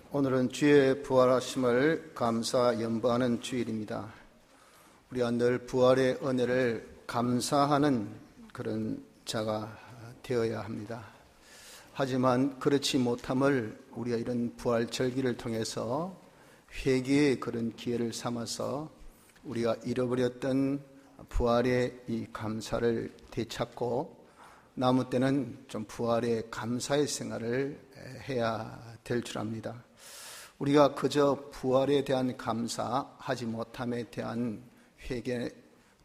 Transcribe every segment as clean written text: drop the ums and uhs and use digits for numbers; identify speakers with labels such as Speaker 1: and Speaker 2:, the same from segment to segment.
Speaker 1: 오늘은 주의 부활하심을 감사 연보하는 주일입니다. 우리가 늘 부활의 은혜를 감사하는 그런 자가 되어야 합니다. 하지만 그렇지 못함을 우리가 이런 부활 절기를 통해서 회개의 그런 기회를 삼아서 우리가 잃어버렸던 부활의 이 감사를 되찾고 남은 때는 좀 부활의 감사의 생활을 해야 될 줄 압니다. 우리가 그저 부활에 대한 감사하지 못함에 대한 회개,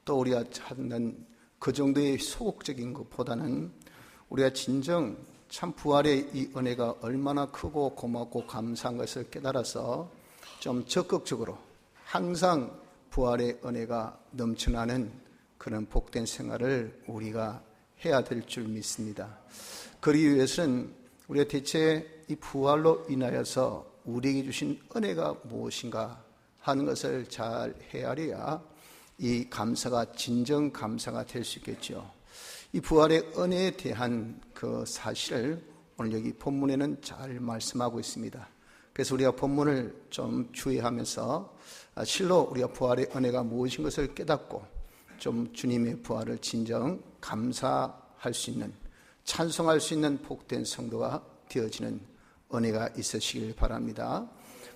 Speaker 1: 또 우리가 찾는 그 정도의 소극적인 것보다는 우리가 진정 참 부활의 이 은혜가 얼마나 크고 고맙고 감사한 것을 깨달아서 좀 적극적으로 항상 부활의 은혜가 넘쳐나는 그런 복된 생활을 우리가 해야 될 줄 믿습니다. 그러기 위해서는 우리가 대체 이 부활로 인하여서 우리에게 주신 은혜가 무엇인가 하는 것을 잘 헤아려야 이 감사가 진정 감사가 될 수 있겠죠. 이 부활의 은혜에 대한 그 사실을 오늘 여기 본문에는 잘 말씀하고 있습니다. 그래서 우리가 본문을 좀 주의하면서 실로 우리가 부활의 은혜가 무엇인 것을 깨닫고 좀 주님의 부활을 진정 감사할 수 있는, 찬송할 수 있는 복된 성도가 되어지는 은혜가 있으시길 바랍니다.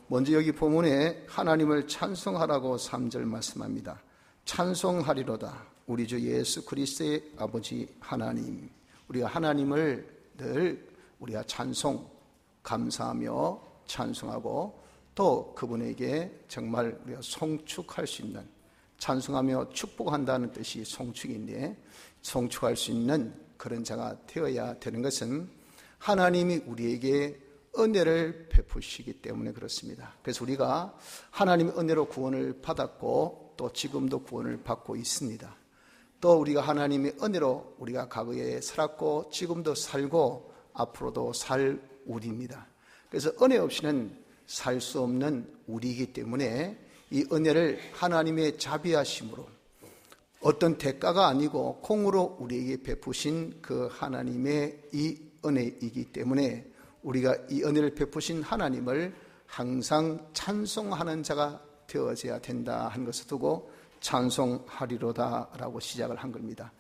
Speaker 1: 먼저 여기 본문에 하나님을 찬송하라고 3절 말씀합니다. 찬송하리로다 우리 주 예수 그리스도의 아버지 하나님. 우리가 하나님을 늘 우리가 찬송, 감사하며 찬송하고 또 그분에게 정말 우리가 송축할 수 있는, 찬송하며 축복한다는 뜻이 송축인데 송축할 수 있는 그런 자가 되어야 되는 것은 하나님이 우리에게 은혜를 베푸시기 때문에 그렇습니다. 그래서 우리가 하나님의 은혜로 구원을 받았고 또 지금도 구원을 받고 있습니다. 또 우리가 하나님의 은혜로 우리가 과거에 살았고 지금도 살고 앞으로도 살 우리입니다. 그래서 은혜 없이는 살 수 없는 우리이기 때문에 이 은혜를 하나님의 자비하심으로 어떤 대가가 아니고 공으로 우리에게 베푸신 그 하나님의 이 은혜이기 때문에 우리가 이 은혜를 베푸신 하나님을 항상 찬송하는 자가 되어져야 된다 하는 것을 두고 찬송하리로다 라고 시작을 한 겁니다.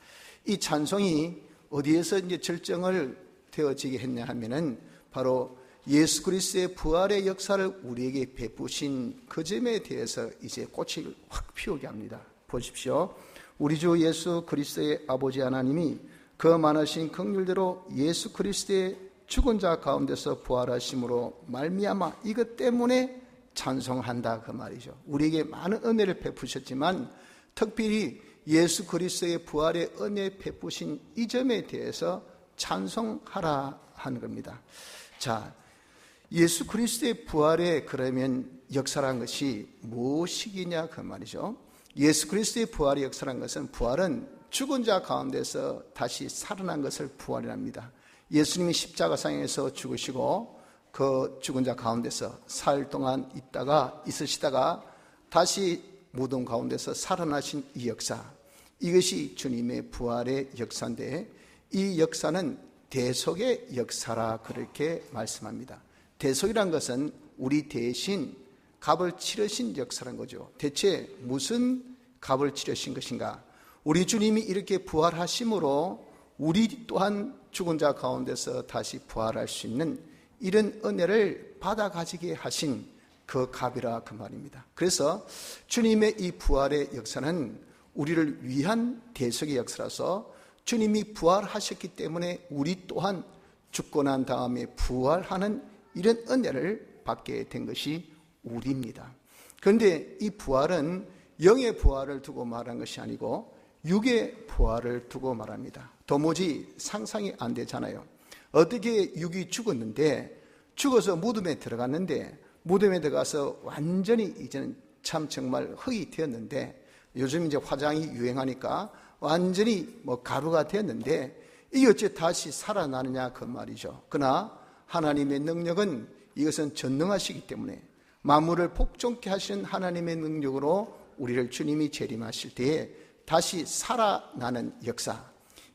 Speaker 1: 이 찬송이 어디에서 이제 절정을 되어지게 했냐 하면은 바로 예수 그리스도의 부활의 역사를 우리에게 베푸신 그 점에 대해서 이제 꽃이 확 피우게 합니다. 보십시오. 우리 주 예수 그리스도의 아버지 하나님이 그 많으신 긍휼대로 예수 그리스도의 죽은 자 가운데서 부활하심으로 말미암아 이것 때문에 찬송한다 그 말이죠. 우리에게 많은 은혜를 베푸셨지만 특별히 예수 그리스도의 부활의 은혜 베푸신 이 점에 대해서 찬송하라 하는 겁니다. 자, 예수 그리스도의 부활의 그러면 역사란 것이 무엇이냐 그 말이죠. 예수 그리스도의 부활의 역사란 것은, 부활은 죽은 자 가운데서 다시 살아난 것을 부활이랍니다. 예수님이 십자가상에서 죽으시고 그 죽은 자 가운데서 사흘 동안 있으시다가 다시 무덤 가운데서 살아나신 이 역사, 이것이 주님의 부활의 역사인데 이 역사는 대속의 역사라 그렇게 말씀합니다. 대속이란 것은 우리 대신 값을 치르신 역사란 거죠. 대체 무슨 값을 치르신 것인가? 우리 주님이 이렇게 부활하심으로 우리 또한 죽은 자 가운데서 다시 부활할 수 있는 이런 은혜를 받아 가지게 하신 그 값이라 그 말입니다. 그래서 주님의 이 부활의 역사는 우리를 위한 대속의 역사라서 주님이 부활하셨기 때문에 우리 또한 죽고 난 다음에 부활하는 이런 은혜를 받게 된 것이 우리입니다. 그런데 이 부활은 영의 부활을 두고 말한 것이 아니고 육의 부활을 두고 말합니다. 도무지 상상이 안 되잖아요. 어떻게 육이 죽었는데, 죽어서 무덤에 들어갔는데, 무덤에 들어가서 완전히 이제는 참 정말 흙이 되었는데, 요즘 이제 화장이 유행하니까 완전히 가루가 되었는데 이게 어째 다시 살아나느냐 그 말이죠. 그러나 하나님의 능력은, 이것은 전능하시기 때문에 만물을 복종케 하시는 하나님의 능력으로 우리를 주님이 재림하실 때에 다시 살아나는 역사,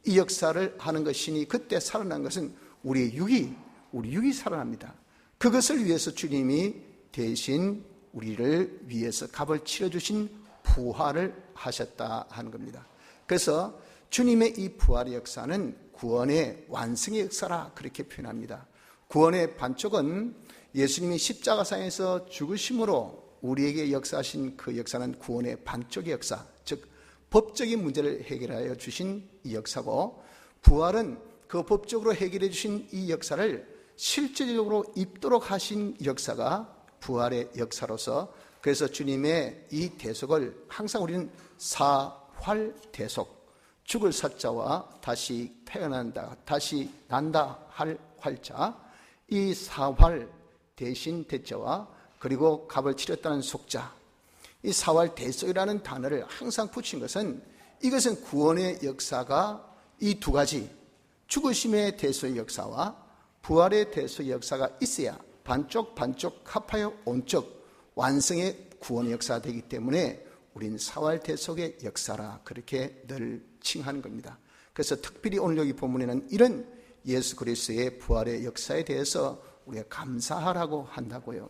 Speaker 1: 이 역사를 하는 것이니, 그때 살아난 것은 우리 육이 살아납니다. 그것을 위해서 주님이 대신 우리를 위해서 값을 치러주신 부활을 하셨다 하는 겁니다. 그래서 주님의 이 부활의 역사는 구원의 완성의 역사라 그렇게 표현합니다. 구원의 반쪽은 예수님이 십자가상에서 죽으심으로 우리에게 역사하신 그 역사는 구원의 반쪽의 역사, 즉 법적인 문제를 해결하여 주신 이 역사고, 부활은 그 법적으로 해결해 주신 이 역사를 실제적으로 입도록 하신 역사가 부활의 역사로서, 그래서 주님의 이 대속을 항상 우리는 사활대속, 죽을 사자와 다시 태어난다, 다시 난다 할 활자, 이 사활 대신 대자와 그리고 값을 치렀다는 속자, 이 사활대속이라는 단어를 항상 붙인 것은, 이것은 구원의 역사가 이 두 가지, 죽으심의 대속의 역사와 부활의 대속의 역사가 있어야 반쪽 합하여 온적 완성의 구원의 역사가 되기 때문에 우린 사활대속의 역사라 그렇게 늘 칭하는 겁니다. 그래서 특별히 오늘 여기 본문에는 이런 예수 그리스도의 부활의 역사에 대해서 우리가 감사하라고 한다고요.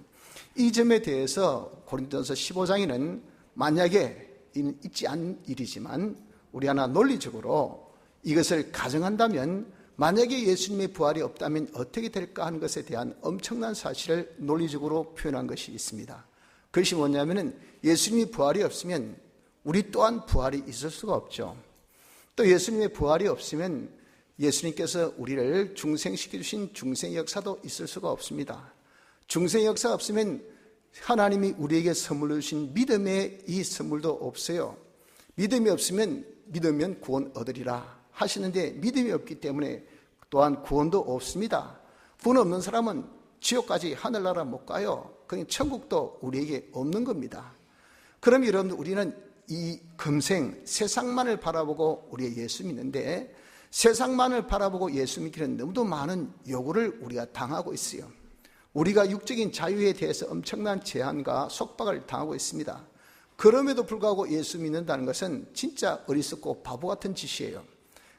Speaker 1: 이 점에 대해서 고린도전서 15장에는 만약에 있지 않은 일이지만 우리 하나 논리적으로 이것을 가정한다면, 만약에 예수님의 부활이 없다면 어떻게 될까 하는 것에 대한 엄청난 사실을 논리적으로 표현한 것이 있습니다. 그것이 뭐냐면은, 예수님이 부활이 없으면 우리 또한 부활이 있을 수가 없죠. 또 예수님의 부활이 없으면 예수님께서 우리를 중생시켜 주신 중생의 역사도 있을 수가 없습니다. 중생의 역사가 없으면 하나님이 우리에게 선물로 주신 믿음의 이 선물도 없어요. 믿음이 없으면 믿으면 구원 얻으리라 하시는데, 믿음이 없기 때문에 또한 구원도 없습니다. 구원 없는 사람은 지옥까지 하늘나라 못 가요. 그냥 천국도 우리에게 없는 겁니다. 그럼 여러분, 우리는 이 금생 세상만을 바라보고 우리의 예수 믿는데, 세상만을 바라보고 예수 믿기는 너무도 많은 요구를 우리가 당하고 있어요. 우리가 육적인 자유에 대해서 엄청난 제한과 속박을 당하고 있습니다. 그럼에도 불구하고 예수 믿는다는 것은 진짜 어리석고 바보 같은 짓이에요.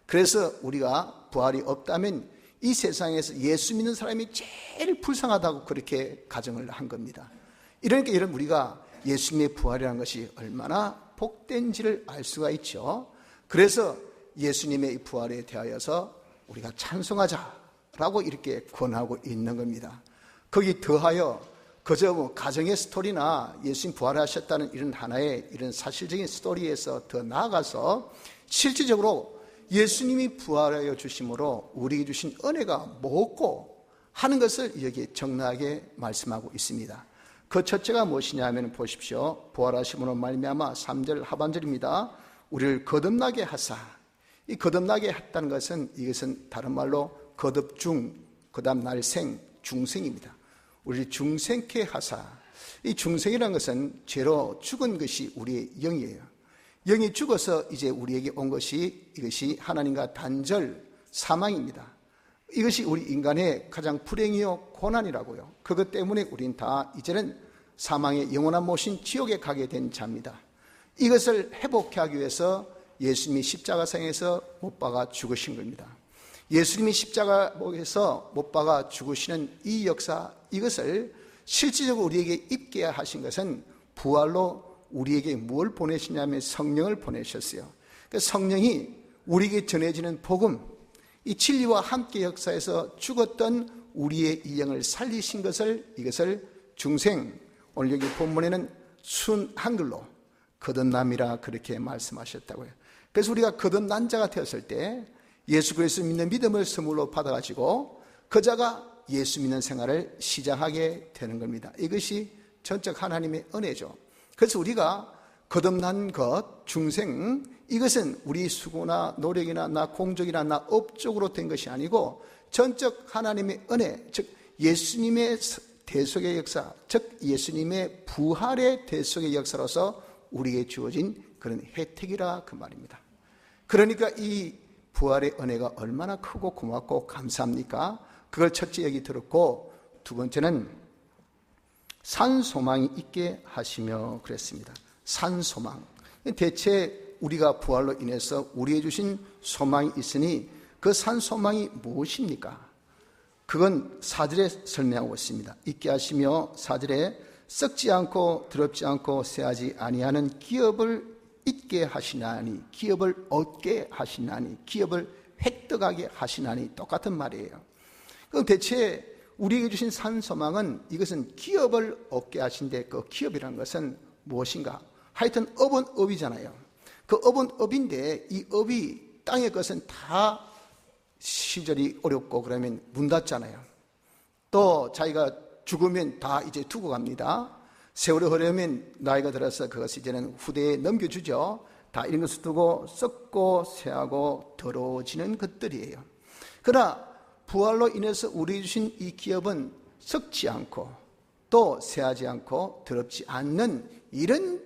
Speaker 1: 그래서 우리가 부활이 없다면 이 세상에서 예수 믿는 사람이 제일 불쌍하다고 그렇게 가정을 한 겁니다. 이러니까 여러분, 우리가 예수님의 부활이라는 것이 얼마나 복된지를 알 수가 있죠. 그래서 예수님의 부활에 대하여서 우리가 찬송하자라고 이렇게 권하고 있는 겁니다. 거기 더하여 그저 뭐 가정의 스토리나 예수님 부활하셨다는 이런 하나의 이런 사실적인 스토리에서 더 나아가서 실질적으로 예수님이 부활하여 주심으로 우리에게 주신 은혜가 무엇고 하는 것을 여기 정확하게 말씀하고 있습니다. 그 첫째가 무엇이냐 하면 보십시오. 부활하심으로 말미암아 3절 하반절입니다. 우리를 거듭나게 하사. 이 거듭나게 했다는 것은, 이것은 다른 말로 거듭중, 그 다음 날생, 중생입니다. 우리 중생케 하사. 이 중생이라는 것은 죄로 죽은 것이 우리의 영이에요. 영이 죽어서 이제 우리에게 온 것이, 이것이 하나님과 단절, 사망입니다. 이것이 우리 인간의 가장 불행이요 고난이라고요. 그것 때문에 우린 다 이제는 사망의 영원한 모신 지옥에 가게 된 자입니다. 이것을 회복하기 하기 위해서 예수님이 십자가상에서 못 박아 죽으신 겁니다. 예수님이 십자가에서 못 박아 죽으시는 이 역사, 이것을 실질적으로 우리에게 있게 하신 것은 부활로 우리에게 무엇을 보내시냐면 성령을 보내셨어요. 성령이 우리에게 전해지는 복음, 이 진리와 함께 역사에서 죽었던 우리의 이 영을 살리신 것을, 이것을 중생, 오늘 여기 본문에는 순 한글로 거듭남이라 그렇게 말씀하셨다고요. 그래서 우리가 거듭난 자가 되었을 때 예수 그리스도 믿는 믿음을 선물로 받아가지고 그 자가 예수 믿는 생활을 시작하게 되는 겁니다. 이것이 전적 하나님의 은혜죠. 그래서 우리가 거듭난 것, 중생, 이것은 우리 수고나 노력이나 나 공적이나 나 업적으로 된 것이 아니고 전적 하나님의 은혜, 즉 예수님의 대속의 역사, 즉 예수님의 부활의 대속의 역사로서 우리에게 주어진 그런 혜택이라 그 말입니다. 그러니까 이 부활의 은혜가 얼마나 크고 고맙고 감사합니까? 그걸 첫째 여기 들었고, 두 번째는 산 소망이 있게 하시며 그랬습니다. 산 소망. 대체 우리가 부활로 인해서 우리에게 주신 소망이 있으니 그 산 소망이 무엇입니까? 그건 4절에 설명하고 있습니다. 있게 하시며 4절에 썩지 않고 더럽지 않고 쇠하지 아니하는 기업을 있게 하시나니, 기업을 얻게 하시나니, 기업을 획득하게 하시나니, 똑같은 말이에요. 그럼 대체 우리에게 주신 산 소망은, 이것은 기업을 얻게 하신데, 그 기업이라는 것은 무엇인가? 하여튼 업은 업이잖아요. 그 업은 업인데, 이 업이 땅의 것은 다 시절이 어렵고 그러면 문 닫잖아요. 또 자기가 죽으면 다 이제 두고 갑니다. 세월이 흐르면 나이가 들어서 그것을 이제는 후대에 넘겨주죠. 다 이런 것을 두고 썩고 쇠하고 더러워지는 것들이에요. 그러나 부활로 인해서 우리 주신 이 기업은 썩지 않고 또 쇠하지 않고 더럽지 않는 이런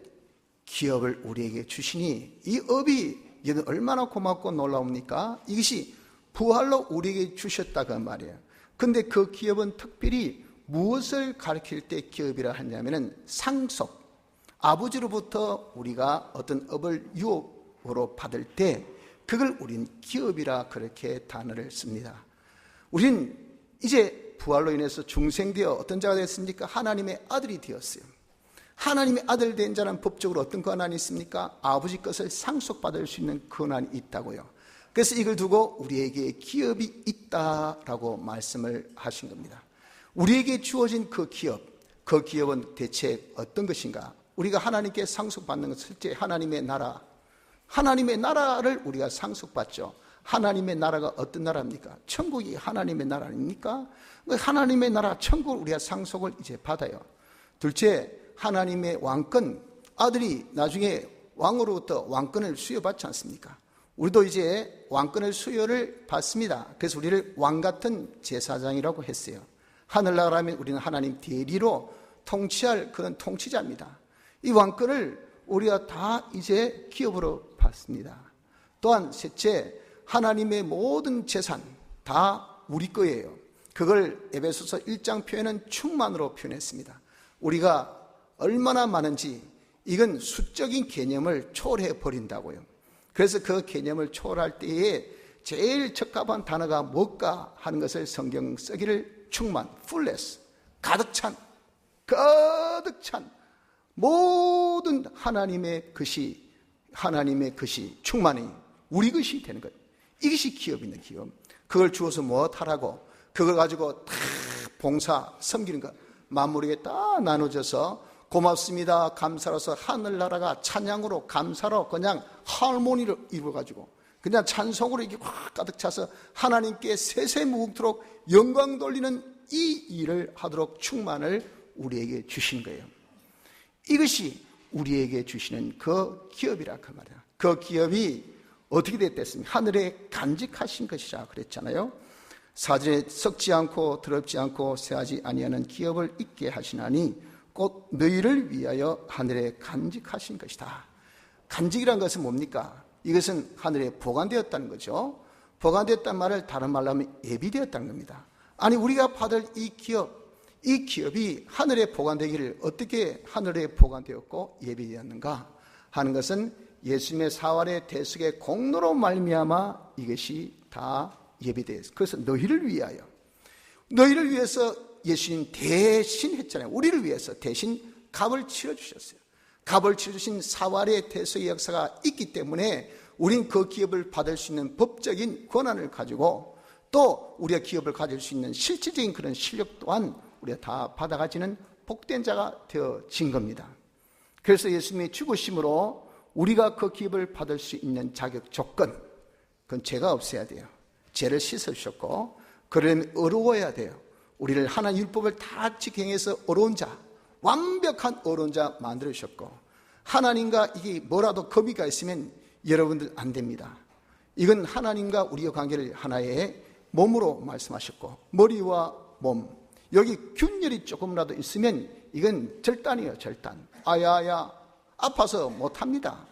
Speaker 1: 기업을 우리에게 주시니, 이 업이 이는 얼마나 고맙고 놀라웁니까? 이것이 부활로 우리에게 주셨다고 말이에요. 근데 그 기업은 특별히 무엇을 가리킬 때 기업이라 하냐면은 상속, 아버지로부터 우리가 어떤 업을 유업으로 받을 때 그걸 우린 기업이라 그렇게 단어를 씁니다. 우린 이제 부활로 인해서 중생되어 어떤 자가 됐습니까? 하나님의 아들이 되었어요. 하나님의 아들 된 자는 법적으로 어떤 권한이 있습니까? 아버지 것을 상속받을 수 있는 권한이 있다고요. 그래서 이걸 두고 우리에게 기업이 있다라고 말씀을 하신 겁니다. 우리에게 주어진 그 기업은 대체 어떤 것인가? 우리가 하나님께 상속받는 것은 실제 하나님의 나라를 우리가 상속받죠. 하나님의 나라가 어떤 나라입니까? 천국이 하나님의 나라 아닙니까? 하나님의 나라 천국을 우리가 상속을 이제 받아요. 둘째, 하나님의 왕권, 아들이 나중에 왕으로부터 왕권을 수여받지 않습니까? 우리도 이제 왕권을 수여를 받습니다. 그래서 우리를 왕같은 제사장이라고 했어요. 하늘나라라면 우리는 하나님 대리로 통치할 그런 통치자입니다. 이 왕권을 우리가 다 이제 기업으로 받습니다. 또한 셋째, 하나님의 모든 재산 다 우리 거예요. 그걸 에베소서 1장 표현은 충만으로 표현했습니다. 우리가 얼마나 많은지 이건 수적인 개념을 초월해 버린다고요. 그래서 그 개념을 초월할 때에 제일 적합한 단어가 뭘까 하는 것을 성경 쓰기를 충만, fullness, 가득 찬 모든 하나님의 것이 충만히 우리 것이 되는 것. 이것이 기업이네, 기업. 그걸 주어서 무엇하라고? 그걸 가지고 다 봉사, 섬기는 것. 만물에게 다 나눠져서 고맙습니다, 감사로서 하늘나라가 찬양으로, 감사로 그냥 하모니를 이루어가지고 그냥 찬송으로 이게 확 가득 차서 하나님께 세세무궁토록 영광 돌리는 이 일을 하도록 충만을 우리에게 주신 거예요. 이것이 우리에게 주시는 그 기업이라 그 말이야. 그 기업이 어떻게 됐겠습니까? 하늘에 간직하신 것이라 그랬잖아요. 4절에 썩지 않고 더럽지 않고 쇠하지 아니하는 기업을 있게 하시나니 곧 너희를 위하여 하늘에 간직하신 것이다. 간직이란 것은 뭡니까? 이것은 하늘에 보관되었다는 거죠. 보관되었다는 말을 다른 말로 하면 예비되었다는 겁니다. 아니, 우리가 받을 이 기업이 하늘에 보관되기를 어떻게 하늘에 보관되었고 예비되었는가 하는 것은 예수님의 사활의 대속의 공로로 말미암아 이것이 다 예비되었어요. 그래서 너희를 위해서 예수님 대신 했잖아요. 우리를 위해서 대신 값을 치러주셨어요. 값을 치러주신 사활의 대속의 역사가 있기 때문에 우린 그 기업을 받을 수 있는 법적인 권한을 가지고 또 우리가 기업을 가질 수 있는 실질적인 그런 실력 또한 우리가 다 받아가지는 복된 자가 되어진 겁니다. 그래서 예수님의 죽으심으로 우리가 그 기업을 받을 수 있는 자격 조건, 그건 죄가 없어야 돼요. 죄를 씻어주셨고 그러면 어려워야 돼요. 우리를 하나님 율법을 다 지켜행해서 어려운 자, 완벽한 어려운 자 만들어주셨고 하나님과 이게 뭐라도 거미가 있으면 여러분들 안 됩니다. 이건 하나님과 우리의 관계를 하나의 몸으로 말씀하셨고 머리와 몸, 여기 균열이 조금이라도 있으면 이건 절단이에요. 절단. 아야야 아파서 못합니다.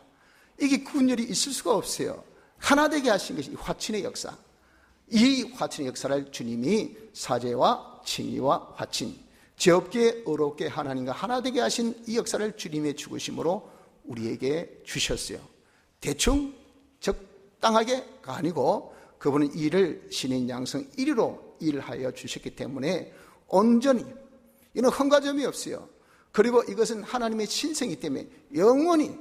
Speaker 1: 이게 균열이 있을 수가 없어요. 하나 되게 하신 것이 화친의 역사. 이 화친의 역사를 주님이 사죄와 칭의와 화친, 죄 없게 어렵게 하나님과 하나 되게 하신 이 역사를 주님의 죽으심으로 우리에게 주셨어요. 대충 적당하게가 아니고 그분은 이를 신인 양성 1위로 일하여 주셨기 때문에 온전히, 이는 흠가점이 없어요. 그리고 이것은 하나님의 신성이기 때문에 영원히,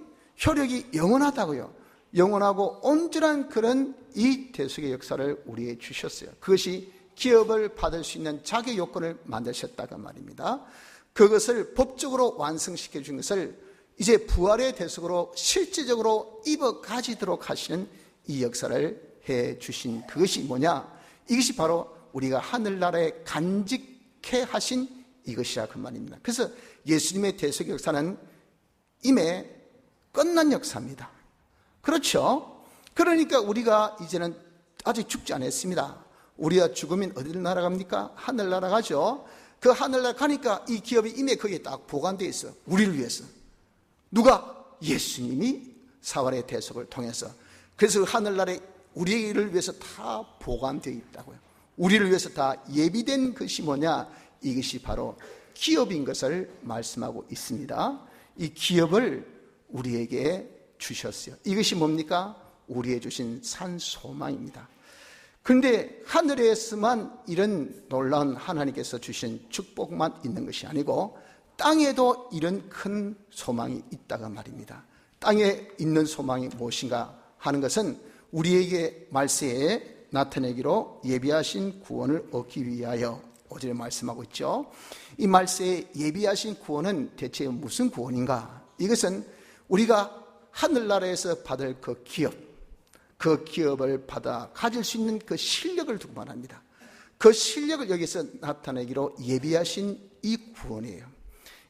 Speaker 1: 효력이 영원하다고요. 영원하고 온전한 그런 이 대속의 역사를 우리에게 주셨어요. 그것이 기업을 받을 수 있는 자격 요건을 만드셨다가 말입니다. 그것을 법적으로 완성시켜 준 것을 이제 부활의 대속으로 실제적으로 입어 가지도록 하시는 이 역사를 해 주신 그것이 뭐냐? 이것이 바로 우리가 하늘나라에 간직해 하신 이것이라 그 말입니다. 그래서 예수님의 대속 역사는 이미 끝난 역사입니다. 그렇죠? 그러니까 우리가 이제는 아직 죽지 않았습니다. 우리가 죽으면 어디를 날아갑니까? 하늘 날아가죠. 그 하늘 날아가니까 이 기업이 이미 거기에 딱 보관되어 있어요. 우리를 위해서. 누가? 예수님이 사활의 대속을 통해서. 그래서 하늘나라에 우리를 위해서 다 보관되어 있다고요. 우리를 위해서 다 예비된 것이 뭐냐? 이것이 바로 기업인 것을 말씀하고 있습니다. 이 기업을 우리에게 주셨어요. 이것이 뭡니까? 우리에게 주신 산 소망입니다. 그런데 하늘에서만 이런 놀라운 하나님께서 주신 축복만 있는 것이 아니고 땅에도 이런 큰 소망이 있다가 말입니다. 땅에 있는 소망이 무엇인가 하는 것은 우리에게 말세에 나타내기로 예비하신 구원을 얻기 위하여 5절에 말씀하고 있죠. 이 말세에 예비하신 구원은 대체 무슨 구원인가? 이것은 우리가 하늘나라에서 받을 그 기업을 받아 가질 수 있는 그 실력을 두고 말합니다. 그 실력을 여기서 나타내기로 예비하신 이 구원이에요.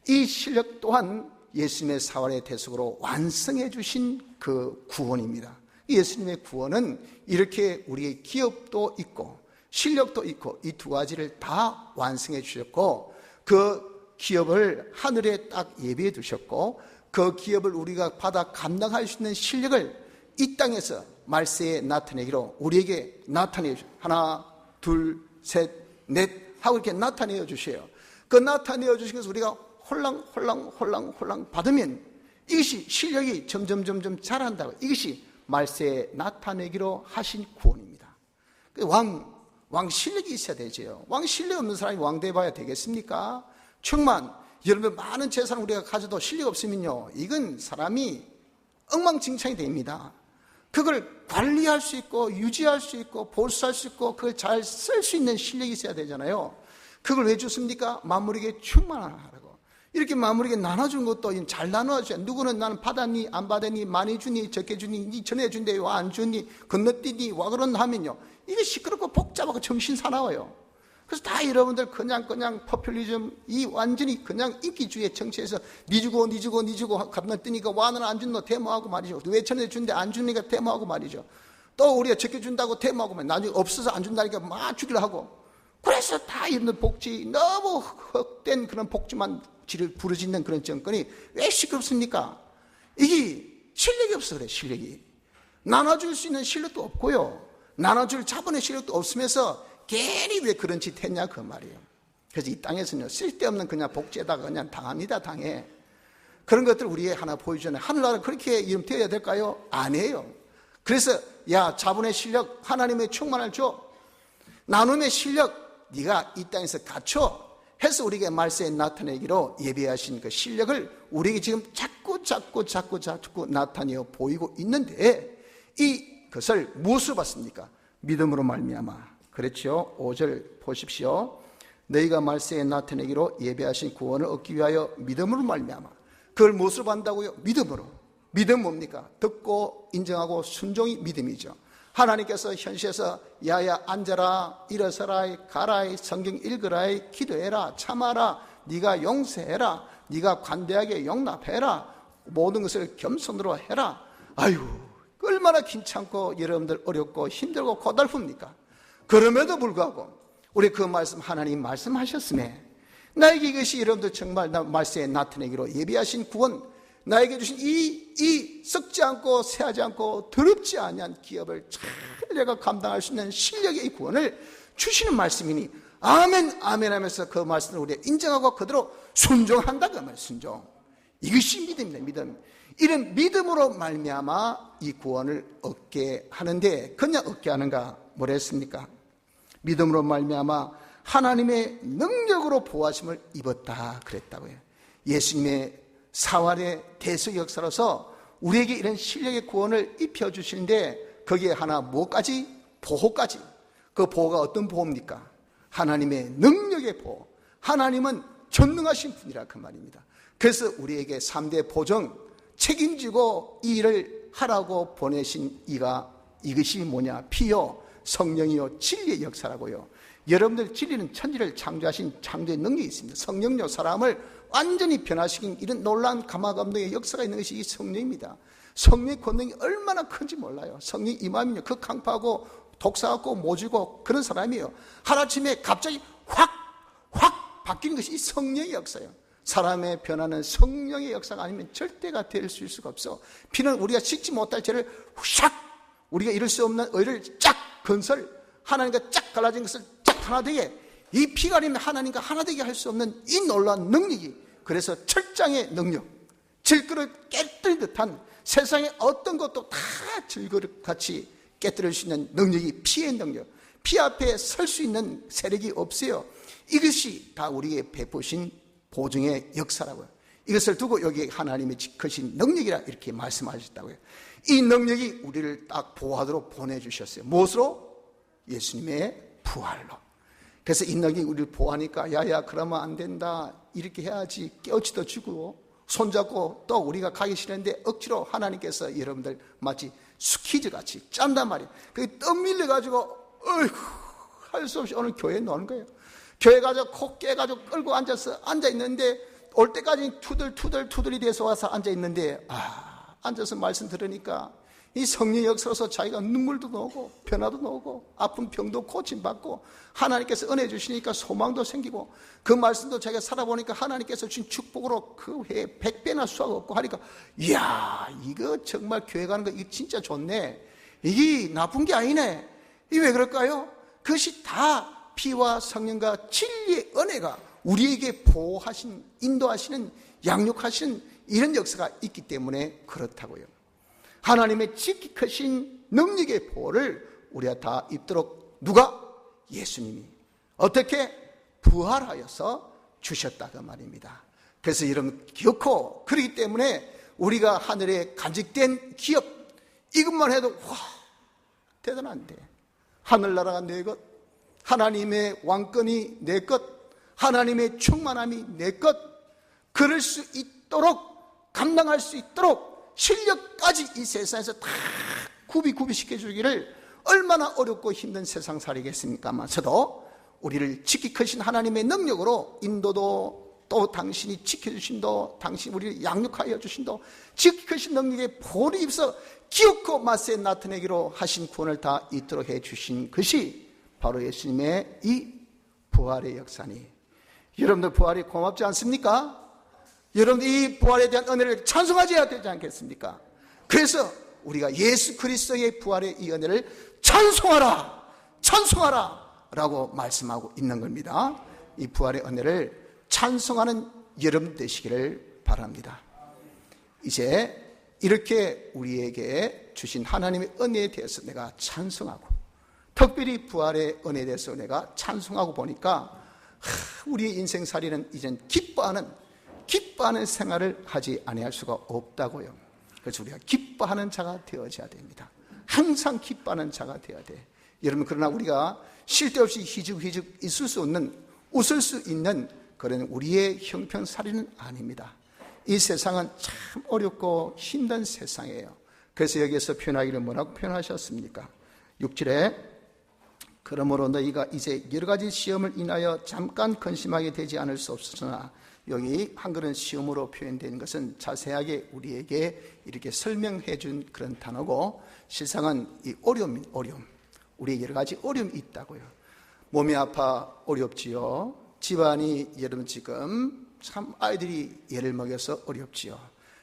Speaker 1: 이 실력 또한 예수님의 사활의 대속으로 완성해 주신 그 구원입니다. 예수님의 구원은 이렇게 우리의 기업도 있고 실력도 있고 이 두 가지를 다 완성해 주셨고 그 기업을 하늘에 딱 예비해 두셨고 그 기업을 우리가 받아 감당할 수 있는 실력을 이 땅에서 말세에 나타내기로 우리에게 나타내 주셔요. 하나, 둘, 셋, 넷 하고 이렇게 나타내어 주셔요. 그 나타내어 주신 것을 우리가 홀랑 받으면 이것이 실력이 점점 자란다고. 이것이 말세에 나타내기로 하신 구원입니다. 왕 실력이 있어야 되죠. 왕 실력 없는 사람이 왕 돼봐야 되겠습니까? 천만 여러분 많은 재산을 우리가 가져도 실력 없으면요 이건 사람이 엉망진창이 됩니다. 그걸 관리할 수 있고 유지할 수 있고 보수할 수 있고 그걸 잘 쓸 수 있는 실력이 있어야 되잖아요. 그걸 왜 줬습니까? 만물에게 충만하라고. 이렇게 만물에게 나눠준 것도 잘 나눠줘야. 누구는 나는 받았니 안 받았니 많이 주니 적게 주니 니 전해준대 와 안 주니 건너뛰니 와 그런 하면요 이게 시끄럽고 복잡하고 정신 사나워요. 그래서 다 여러분들 그냥 포퓰리즘 이 완전히 그냥 인기주의 정치에서 니 주고 건너뛰니까 와는 안 준 너 데모하고 말이죠. 왜 전해준대 안 주니까 데모하고 말이죠. 또 우리가 적게 준다고 데모하고 말이죠. 나중에 없어서 안 준다니까 막 주기로 하고. 그래서 다 이런 복지 너무 헛된 그런 복지만 지를 부르짖는 그런 정권이 왜 시끄럽습니까? 이게 실력이 없어 그래. 실력이 나눠줄 수 있는 실력도 없고요 나눠줄 자본의 실력도 없으면서 괜히 왜 그런 짓 했냐 그 말이에요. 그래서 이 땅에서는요 쓸데없는 그냥 복지에다가 그냥 당합니다. 당해. 그런 것들 우리의 하나 보여주잖아요. 하늘나라 그렇게 이름 되어야 될까요? 아니에요. 그래서 야 자본의 실력 하나님의 충만을 줘. 나눔의 실력 네가 이 땅에서 갖춰 해서 우리에게 말세에 나타내기로 예비하신 그 실력을 우리에게 지금 자꾸 나타내어 보이고 있는데 이것을 무엇으로 받습니까? 믿음으로 말미암아. 그렇죠. 5절 보십시오. 너희가 말세에 나타내기로 예비하신 구원을 얻기 위하여 믿음으로 말미암아. 그걸 무엇으로 받는다고요? 믿음으로. 믿음 뭡니까? 듣고 인정하고 순종이 믿음이죠. 하나님께서 현시에서 야야 앉아라 일어서라 가라 성경 읽으라 기도해라 참아라 네가 용서해라 네가 관대하게 용납해라 모든 것을 겸손으로 해라. 아유 얼마나 괜찮고 여러분들 어렵고 힘들고 고달픕니까? 그럼에도 불구하고 우리 그 말씀 하나님 말씀하셨음에 나에게 이것이 여러분들 정말 말세에 나타내기로 예비하신 구원 나에게 주신 이 썩지 않고 새하지 않고 더럽지 아니한 기업을 잘 내가 감당할 수 있는 실력의 이 구원을 주시는 말씀이니 아멘 하면서 그 말씀을 우리가 인정하고 그대로 순종한다 그 말. 순종. 이것이 믿음입니다. 믿음. 이런 믿음으로 말미암아 이 구원을 얻게 하는데 그냥 얻게 하는가 뭐라 했습니까? 믿음으로 말미암아 하나님의 능력으로 보호하심을 입었다 그랬다고요. 예수님의 사활의 대속 역사로서 우리에게 이런 신령의 구원을 입혀주시는데 거기에 하나 뭐까지? 보호까지. 그 보호가 어떤 보호입니까? 하나님의 능력의 보호. 하나님은 전능하신 분이라 그 말입니다. 그래서 우리에게 3대 보정 책임지고 이 일을 하라고 보내신 이것이 뭐냐? 피요 성령이요 진리의 역사라고요. 여러분들 진리는 천지를 창조하신 창조의 능력이 있습니다. 성령요 사람을 완전히 변화시킨 이런 놀라운 감화감동의 역사가 있는 것이 이 성령입니다. 성령의 권능이 얼마나 큰지 몰라요. 성령 임하면요 그 강파하고 독사하고 모지고 그런 사람이에요. 하루아침에 갑자기 확 바뀌는 것이 이 성령의 역사예요. 사람의 변화는 성령의 역사가 아니면 절대가 될 수가 없어. 피는 우리가 씻지 못할 죄를 샥 우리가 이룰 수 없는 의를 쫙 건설 하나님과 쫙 갈라진 것을 쫙 하나 되게 이 피가 아니면 하나님과 하나 되게 할 수 없는 이 놀라운 능력이 그래서 철장의 능력 질그릇 깨뜨린 듯한 세상의 어떤 것도 다 질그릇같이 깨뜨릴 수 있는 능력이 피의 능력 피 앞에 설 수 있는 세력이 없어요. 이것이 다 우리에게 베푸신 보증의 역사라고요. 이것을 두고 여기 하나님의 크신 능력이라 이렇게 말씀하셨다고요. 이 능력이 우리를 딱 보호하도록 보내주셨어요. 무엇으로? 예수님의 부활로. 그래서 이 능력이 우리를 보호하니까 야야 그러면 안 된다 이렇게 해야지 깨우치도 주고 손잡고 또 우리가 가기 싫은데 억지로 하나님께서 여러분들 마치 스키즈같이 짠단 말이에요. 그게 떡 밀려가지고 어이구 할 수 없이 오늘 교회에 노는 거예요. 교회 가서 코 깨가지고 끌고 앉아있는데 올 때까지 투덜투덜이 돼서 와서 앉아있는데 앉아서 말씀 들으니까 이 성령의 역사로서 자기가 눈물도 나오고 변화도 나오고 아픈 병도 고침받고 하나님께서 은혜 주시니까 소망도 생기고 그 말씀도 자기가 살아보니까 하나님께서 주신 축복으로 그 해에 100배나 수확 얻고 하니까 이야 이거 정말 교회 가는 거 이거 진짜 좋네. 이게 나쁜 게 아니네. 이게 왜 그럴까요? 그것이 다 피와 성령과 진리의 은혜가 우리에게 보호하신 인도하시는 양육하시는 이런 역사가 있기 때문에 그렇다고요. 하나님의 지극히 크신 능력의 보호를 우리가 다 입도록 누가? 예수님이 어떻게? 부활하여서 주셨다 그 말입니다. 그래서 여러분 기억고 그렇기 때문에 우리가 하늘에 간직된 기업 이것만 해도 와 대단한데 하늘나라가 내 것 하나님의 왕권이 내 것 하나님의 충만함이 내 것 그럴 수 있도록 감당할 수 있도록 실력까지 이 세상에서 다 구비 시켜주기를 얼마나 어렵고 힘든 세상살이겠습니까마저도 우리를 지키 크신 하나님의 능력으로 인도도 또 당신이 지켜주신도 당신 우리를 양육하여 주신도 지키 크신 능력에 보리 입서 기어코 맞세 나타내기로 하신 구원을 다 있도록 해주신 것이 바로 예수님의 이 부활의 역사니 여러분들 부활이 고맙지 않습니까? 여러분들 이 부활에 대한 은혜를 찬송하지 해야 되지 않겠습니까? 그래서 우리가 예수 그리스도의 부활의 이 은혜를 찬송하라 라고 말씀하고 있는 겁니다. 이 부활의 은혜를 찬송하는 여러분 되시기를 바랍니다. 이제 이렇게 우리에게 주신 하나님의 은혜에 대해서 내가 찬송하고 특별히 부활의 은혜에 대해서 내가 찬송하고 보니까 우리의 인생살이는 이젠 기뻐하는 생활을 하지 아니할 수가 없다고요. 그래서 우리가 기뻐하는 자가 되어져야 됩니다. 항상 기뻐하는 자가 되어야 돼. 여러분 그러나 우리가 쉴 데 없이 희죽희죽 있을 수 없는 웃을 수 있는 그런 우리의 형편살이는 아닙니다. 이 세상은 참 어렵고 힘든 세상이에요. 그래서 여기에서 표현하기를 뭐라고 표현하셨습니까? 6절에 그러므로 너희가 이제 여러 가지 시험을 인하여 잠깐 근심하게 되지 않을 수 없으나 여기 한글은 시험으로 표현된 것은 자세하게 우리에게 이렇게 설명해 준 그런 단어고 실상은 이 어려움 우리의 여러 가지 어려움이 있다고요. 몸이 아파 어렵지요. 집안이 여러분 지금 참 아이들이 예를 먹여서 어렵지요.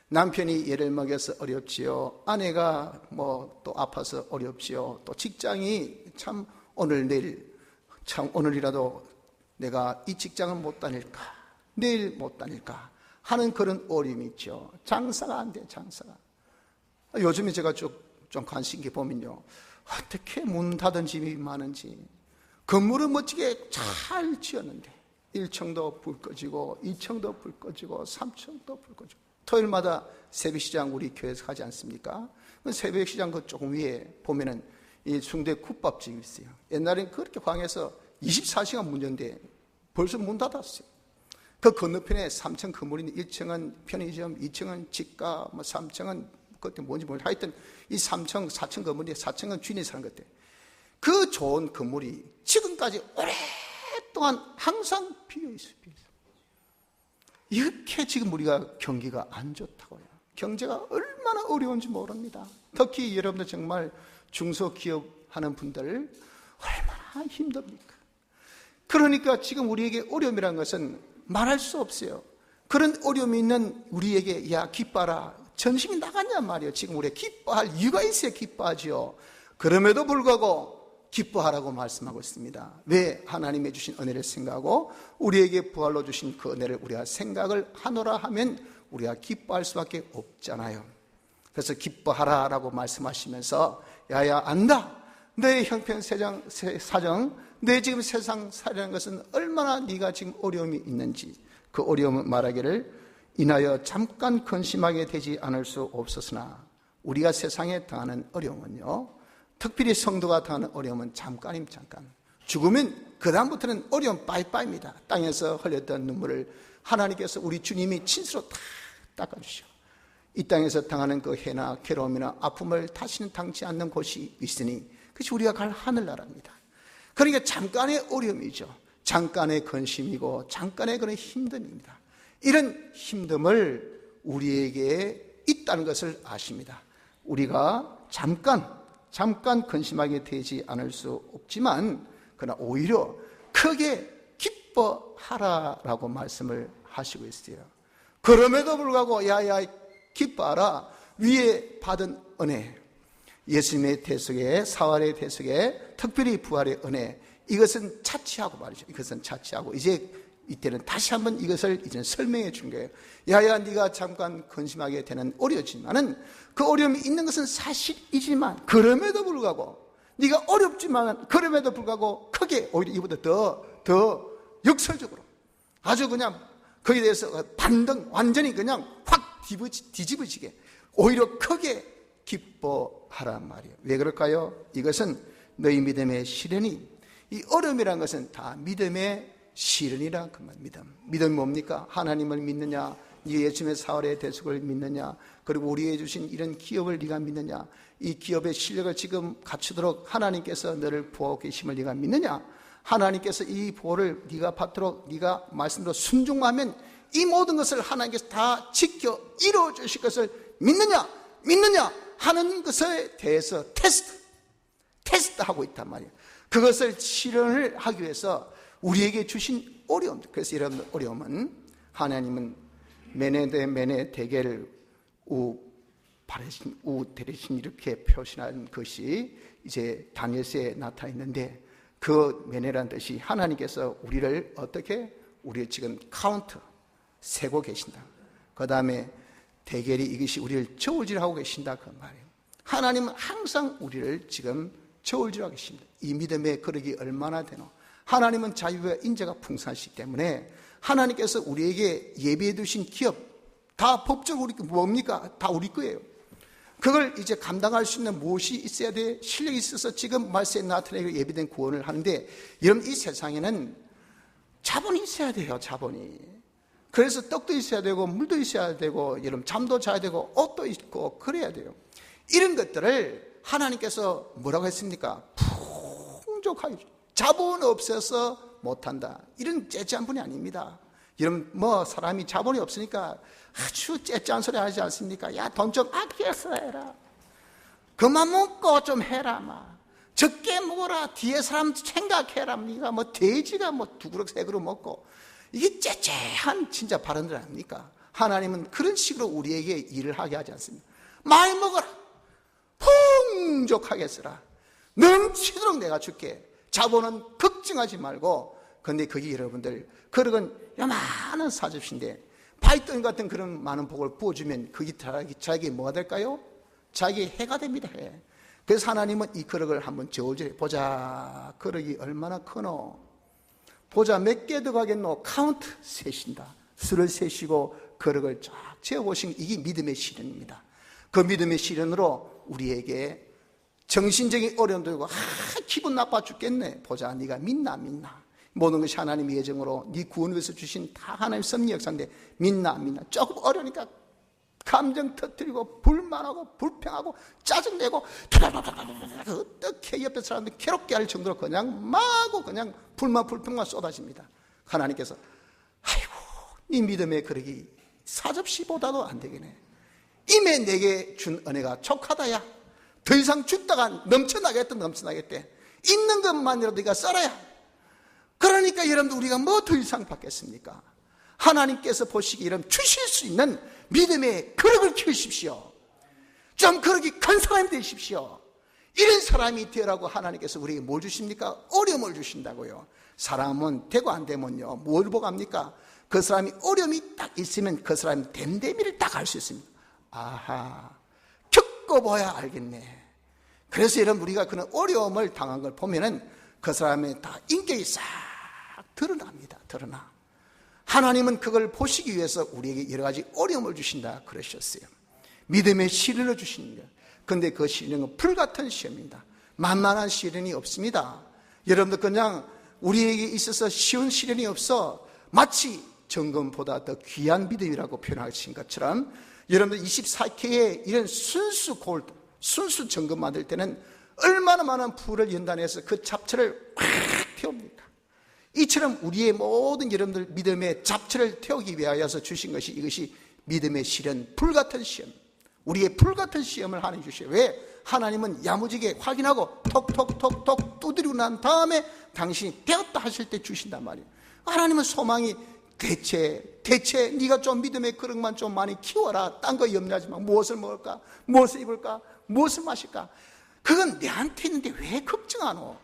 Speaker 1: 남편이 예를 먹여서 어렵지요. 아내가 뭐 또 아파서 어렵지요. 또 직장이 참 오늘 내일 참 오늘이라도 내가 이 직장을 못 다닐까 내일 못 다닐까 하는 그런 어려움이 있죠. 장사가 안 돼. 장사가 요즘에 제가 좀 관심 있게 보면요 어떻게 문 닫은 집이 많은지 건물을 멋지게 잘 지었는데 1층도 불 꺼지고 2층도 불 꺼지고 3층도 불 꺼지고, 토요일마다 새벽시장 우리 교회에서 하지 않습니까? 새벽시장 그 조금 위에 보면은 이 순대 국밥집이 있어요. 옛날엔 그렇게 광에서 24시간 문전데 벌써 문 닫았어요. 그 건너편에 3층 건물인데 1층은 편의점, 2층은 집가, 3층은 그때 뭔지 모르겠어요. 하여튼 이 3층, 4층 건물인데 4층은 주인이 사는 것 같아요. 그 좋은 건물이 지금까지 오랫동안 항상 비어있어요. 이렇게 지금 우리가 경기가 안 좋다고요. 경제가 얼마나 어려운지 모릅니다. 특히 여러분들 정말 중소기업 하는 분들 얼마나 힘듭니까? 그러니까 지금 우리에게 어려움이라는 것은 말할 수 없어요. 그런 어려움이 있는 우리에게 야 기뻐라, 전심이 나갔냔 말이에요. 지금 우리가 기뻐할 이유가 있어야 기뻐하지요. 그럼에도 불구하고 기뻐하라고 말씀하고 있습니다. 왜? 하나님의 주신 은혜를 생각하고 우리에게 부활로 주신 그 은혜를 우리가 생각을 하노라 하면 우리가 기뻐할 수밖에 없잖아요. 그래서 기뻐하라라고 말씀하시면서 야야 안다, 내 형편 사정, 내 지금 세상 살이라는 것은 얼마나 네가 지금 어려움이 있는지, 그 어려움을 말하기를 인하여 잠깐 근심하게 되지 않을 수 없었으나, 우리가 세상에 당하는 어려움은요, 특별히 성도가 당하는 어려움은 잠깐이면 잠깐, 죽으면 그 다음부터는 어려움 빠이빠이입니다. 땅에서 흘렸던 눈물을 하나님께서 우리 주님이 친수로 다 닦아주시고, 이 땅에서 당하는 그 해나 괴로움이나 아픔을 다시는 당치 않는 곳이 있으니 그것이 우리가 갈 하늘나라입니다. 그러니까 잠깐의 어려움이죠. 잠깐의 근심이고 잠깐의 그런 힘듦입니다. 이런 힘듦을 우리에게 있다는 것을 아십니다. 우리가 잠깐 근심하게 되지 않을 수 없지만, 그러나 오히려 크게 기뻐하라라고 말씀을 하시고 있어요. 그럼에도 불구하고 야야 기뻐하라, 위에 받은 은혜, 예수님의 대속에, 사활의 대속에, 특별히 부활의 은혜, 이것은 차치하고 말이죠. 이것은 차치하고 이제 이때는 다시 한번 이것을 이제 설명해 준 거예요. 야야 네가 잠깐 근심하게 되는 어려지만은 그 어려움이 있는 것은 사실이지만, 그럼에도 불구하고 네가 어렵지만 그럼에도 불구하고 크게 오히려 이보다 더 역설적으로 아주 그냥 거기에 대해서 반등 완전히 그냥 확 뒤집어지게 오히려 크게 기뻐하란 말이에요. 왜 그럴까요? 이것은 너희 믿음의 시련이, 이 어려움이라는 것은 다 믿음의 시련이라 그 말. 믿음이 뭡니까? 하나님을 믿느냐, 네 예수님의 사활의 대속을 믿느냐, 그리고 우리에게 주신 이런 기업을 네가 믿느냐, 이 기업의 실력을 지금 갖추도록 하나님께서 너를 보호하고 계심을 네가 믿느냐, 하나님께서 이 보호를 네가 받도록 네가 말씀대로 순종하면 이 모든 것을 하나님께서 다 지켜 이루어 주실 것을 믿느냐 하는 것에 대해서 테스트하고 있단 말이에요. 그것을 실현을 하기 위해서 우리에게 주신 어려움. 그래서 여러분, 어려움은 하나님은 메네 대개를 우 대리신 이렇게 표시한 것이 이제 다니엘서에 나타나 있는데, 그 메네라는 뜻이 하나님께서 우리를 어떻게, 우리를 지금 카운트 세고 계신다. 그 다음에 대결이 이것이 우리를 저울질하고 계신다 그 말이에요. 하나님은 항상 우리를 지금 저울질하고 계십니다. 이 믿음의 그릇이 얼마나 되노. 하나님은 자유와 인자가 풍성하시기 때문에 하나님께서 우리에게 예비해 두신 기업 다 법적으로 우리 뭡니까? 다 우리 거예요. 그걸 이제 감당할 수 있는 무엇이 있어야 돼? 실력이 있어서 지금 말세에 나타내고 예비된 구원을 하는데, 여러분 이 세상에는 자본이 있어야 돼요. 자본이. 그래서 떡도 있어야 되고 물도 있어야 되고 여러분 잠도 자야 되고 옷도 있고 그래야 돼요. 이런 것들을 하나님께서 뭐라고 했습니까? 풍족하게, 자본 없어서 못한다, 이런 째째한 분이 아닙니다. 여러분 사람이 자본이 없으니까 아주 째째한 소리 하지 않습니까? 야, 돈 좀 아껴서 해라, 그만 먹고 좀 해라, 적게 먹어라, 뒤에 사람 생각해라, 네가 돼지가 두 그릇 세 그릇 먹고, 이게 째째한 진짜 발언들 아닙니까? 하나님은 그런 식으로 우리에게 일을 하게 하지 않습니다. 많이 먹어라, 풍족하게 쓰라, 넘치도록 내가 줄게. 자본은 걱정하지 말고. 근데 그게 여러분들 그런 요만한 사접시인데 파이돈 같은 그런 많은 복을 부어주면 그게 자기 뭐가 될까요? 자기 해가 됩니다. 해. 그래서 하나님은 이 그릇을 한번 저울질해 보자. 그릇이 얼마나 크노? 보자 몇 개 들어가겠노? 카운트 세신다. 수를 세시고 그릇을 쫙 재어보신 이게 믿음의 시련입니다. 그 믿음의 시련으로 우리에게 정신적인 어려움도 있고 기분 나빠 죽겠네. 보자 네가 믿나 안 믿나. 모든 것이 하나님의 예정으로 네 구원을 위해서 주신 다 하나님 섭리 역사인데 믿나 안 믿나. 조금 어려우니까 감정 터뜨리고 불만하고 불평하고 짜증내고 어떻게 옆에 사람들 괴롭게 할 정도로 그냥 마구 그냥 불만 불평만 쏟아집니다. 하나님께서 아이고 네 믿음의 그릇이 사접시보다도 안 되겠네. 이미 내게 준 은혜가 족하다야. 더 이상 줬다가 넘쳐나겠대. 있는 것만이라도 네가 써라야. 그러니까 여러분들 우리가 뭐 더 이상 받겠습니까? 하나님께서 보시기에 여러분 주실 수 있는 믿음의 그릇을 키우십시오. 좀 그릇이 큰 사람이 되십시오. 이런 사람이 되라고 하나님께서 우리에게 뭘 주십니까? 어려움을 주신다고요. 사람은 되고 안 되면요 뭘 보고 합니까? 그 사람이 어려움이 딱 있으면 그 사람이 됨됨이를 딱 알 수 있습니다. 아하, 겪어봐야 알겠네. 그래서 여러분 우리가 그런 어려움을 당한 걸 보면은 그 사람의 다 인격이 싹 드러납니다. 드러나. 하나님은 그걸 보시기 위해서 우리에게 여러 가지 어려움을 주신다 그러셨어요. 믿음의 시련을 주시는 거예요. 그런데 그 시련은 불같은 시험입니다. 만만한 시련이 없습니다. 여러분들 그냥 우리에게 있어서 쉬운 시련이 없어. 마치 정금보다 더 귀한 믿음이라고 표현하신 것처럼 여러분들 24K의 이런 순수 골드, 순수 정금 만들 때는 얼마나 많은 풀을 연단해서 그 잡초를 꽉 태웁니까? 이처럼 우리의 모든 여러분들 믿음의 잡초를 태우기 위하여서 주신 것이 이것이 믿음의 시련, 불같은 시험. 우리의 불같은 시험을 하나님 주셔요. 왜? 하나님은 야무지게 확인하고 톡톡톡톡 두드리고 난 다음에 당신이 되었다 하실 때 주신단 말이에요. 하나님은 소망이 대체 네가 좀 믿음의 그릇만 좀 많이 키워라. 딴 거 염려하지 마. 무엇을 먹을까? 무엇을 입을까? 무엇을 마실까? 그건 내한테 있는데 왜 걱정하노?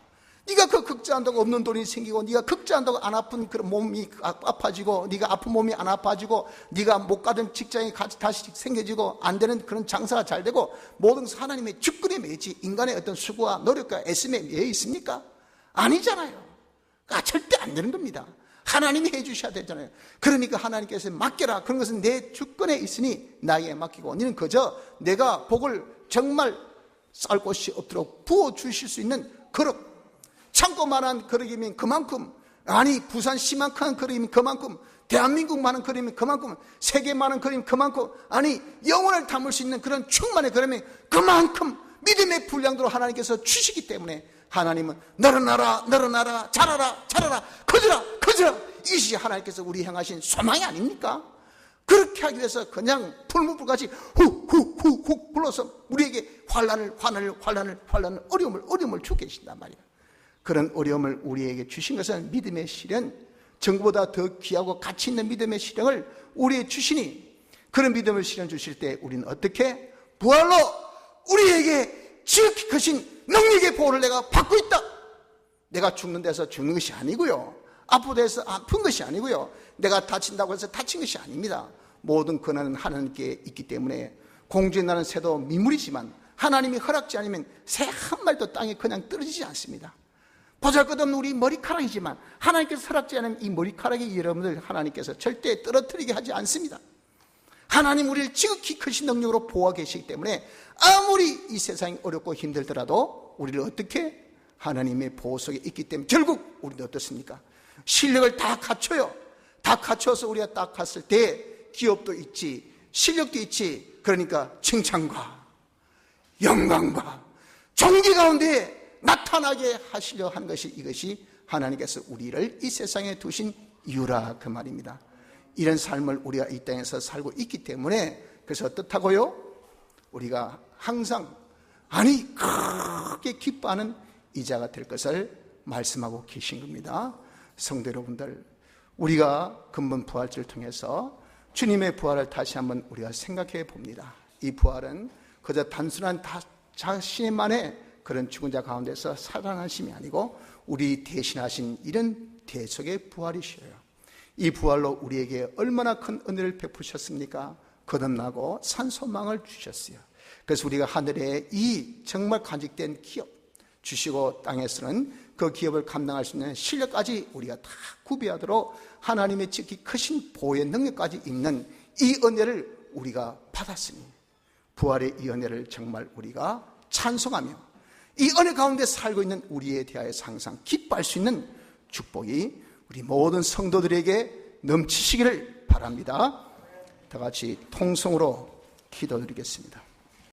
Speaker 1: 네가 그 걱정한다고 없는 돈이 생기고 네가 걱정한다고 안 아픈 그런 몸이 아파지고 네가 아픈 몸이 안 아파지고 네가 못 가던 직장이 다시 생겨지고 안 되는 그런 장사가 잘 되고 모든 것은 하나님의 주권에 매이지 인간의 어떤 수고와 노력과 애씀에 매여 있습니까? 아니잖아요. 그러니까 절대 안 되는 겁니다. 하나님이 해주셔야 되잖아요. 그러니까 하나님께서 맡겨라. 그런 것은 내 주권에 있으니 나에게 맡기고 너는 그저 내가 복을 정말 쌀 곳이 없도록 부어주실 수 있는 그릇, 창고만한 그릇이면 그만큼, 아니 부산시만한 그릇이면 그만큼, 대한민국만한 그릇이면 그만큼, 세계만한 그릇이면 그만큼, 아니 영혼을 담을 수 있는 그런 충만의 그릇이면 그만큼 믿음의 분량대로 하나님께서 주시기 때문에 하나님은 늘어나라 자라라 커져라 이것이 하나님께서 우리 향하신 소망이 아닙니까? 그렇게 하기 위해서 그냥 풀무불같이 훅 불러서 우리에게 환난을 어려움을 주고 계신단 말이에요. 그런 어려움을 우리에게 주신 것은 믿음의 시련, 정보다 더 귀하고 가치 있는 믿음의 시련을 우리에게 주시니 그런 믿음의 시련 주실 때 우리는 어떻게? 부활로 우리에게 지극히 크신 능력의 보호를 내가 받고 있다. 내가 죽는 데서 죽는 것이 아니고요, 아픈 데서 아픈 것이 아니고요, 내가 다친다고 해서 다친 것이 아닙니다. 모든 권한은 하나님께 있기 때문에 공중에 나는 새도 미물이지만 하나님이 허락지 않으면 새 한 마리도 땅에 그냥 떨어지지 않습니다. 보잘것없는 우리 머리카락이지만 하나님께서 허락지 않으면 이 머리카락이 여러분들 하나님께서 절대 떨어뜨리게 하지 않습니다. 하나님 우리를 지극히 크신 능력으로 보호하고 계시기 때문에 아무리 이 세상이 어렵고 힘들더라도 우리를 어떻게? 하나님의 보호 속에 있기 때문에 결국 우리는 어떻습니까? 실력을 다 갖춰요. 다 갖춰서 우리가 딱 갔을 때 기업도 있지, 실력도 있지. 그러니까 칭찬과 영광과 존귀 가운데 나타나게 하시려 한 것이 이것이 하나님께서 우리를 이 세상에 두신 이유라 그 말입니다. 이런 삶을 우리가 이 땅에서 살고 있기 때문에 그래서 어떻다고요? 우리가 항상 크게 기뻐하는 이자가 될 것을 말씀하고 계신 겁니다. 성도 여러분들, 우리가 근본 부활절을 통해서 주님의 부활을 다시 한번 우리가 생각해 봅니다. 이 부활은 그저 단순한 자신만의 그런 죽은 자 가운데서 살아나심이 아니고 우리 대신하신 이런 대속의 부활이셔요. 이 부활로 우리에게 얼마나 큰 은혜를 베푸셨습니까? 거듭나고 산 소망을 주셨어요. 그래서 우리가 하늘에 이 정말 간직된 기업 주시고 땅에서는 그 기업을 감당할 수 있는 실력까지 우리가 다 구비하도록 하나님의 지극히 크신 보호의 능력까지 있는 이 은혜를 우리가 받았으니 부활의 이 은혜를 정말 우리가 찬송하며 이 은혜 가운데 살고 있는 우리에 대하여서 항상 기뻐할 수 있는 축복이 우리 모든 성도들에게 넘치시기를 바랍니다. 다 같이 통성으로 기도드리겠습니다.